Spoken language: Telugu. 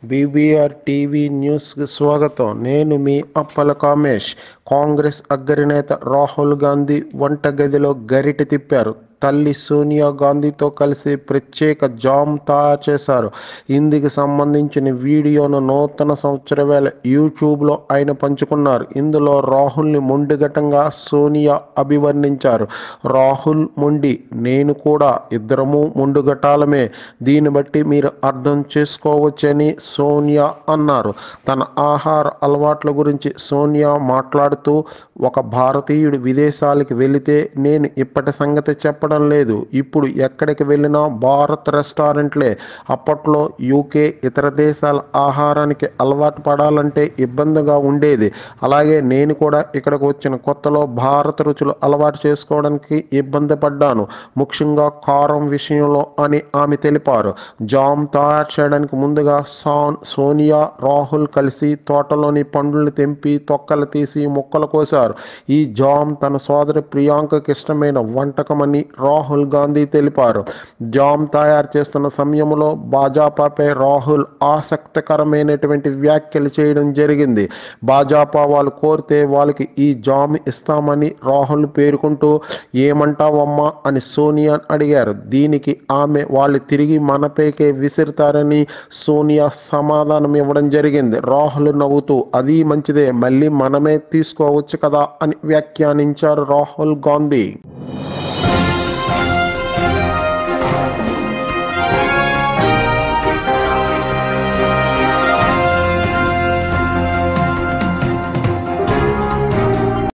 బీబీఆర్ టీవీ న్యూస్కి స్వాగతం. నేను మీ అప్పల కామేష్. కాంగ్రెస్ అగ్రనేత రాహుల్ గాంధీ వంటగదిలో గరిటె తిప్పారు. తల్లి సోనియా గాంధీతో కలిసి ప్రత్యేక జామ్ తయారు చేశారు. ఇందుకు సంబంధించిన వీడియోను నూతన సంవత్సర వేళ యూట్యూబ్లో ఆయన పంచుకున్నారు. ఇందులో రాహుల్ని మొండిఘటంగా సోనియా అభివర్ణించారు. రాహుల్ మొండి, నేను కూడా, ఇద్దరము మొండిఘటాలమే. దీన్ని బట్టి మీరు అర్థం చేసుకోవచ్చని సోనియా అన్నారు. తన ఆహార అలవాట్ల గురించి సోనియా మాట్లాడుతూ, ఒక భారతీయుడు విదేశాలకు వెళితే నేను ఇప్పటి సంగతి చెప్పడం లేదు. ఇప్పుడు ఎక్కడికి వెళ్ళినా భారత్ రెస్టారెంట్లే. అప్పట్లో యూకే, ఇతర దేశాల ఆహారానికి అలవాటు పడాలంటే ఇబ్బందిగా ఉండేది. అలాగే నేను కూడా ఇక్కడికి వచ్చిన కొత్తలో భారత రుచులు అలవాటు చేసుకోవడానికి ఇబ్బంది పడ్డాను, ముఖ్యంగా కారం విషయంలో అని ఆమె తెలిపారు. జామ్ తయారు చేయడానికి ముందుగా సోనియా, రాహుల్ కలిసి తోటలోని పండ్లను తెంపి తొక్కలు తీసి ముక్కలు కోశారు. ఈ జామ్ తన సోదరి ప్రియాంకకి ఇష్టమైన వంటకమని రాహుల్ గాంధీ తెలిపారు. జామ్ తయారు చేస్తున్న సమయంలో భాజపాపై రాహుల్ ఆసక్తికరమైనటువంటి వ్యాఖ్యలు చేయడం జరిగింది. భాజపా వాళ్ళు కోరితే వాళ్ళకి ఈ జామ్ ఇస్తామని రాహుల్ పేర్కొంటూ, ఏమంటావమ్మా అని సోనియా అడిగారు. దీనికి ఆమె వాళ్ళు తిరిగి మనపైకే విసిరుతారని సోనియా సమాధానం ఇవ్వడం జరిగింది. రాహుల్ నవ్వుతూ, అది మంచిదే, మళ్ళీ మనమే తీసుకోవచ్చు కదా అని వ్యాఖ్యానించారు రాహుల్ గాంధీ.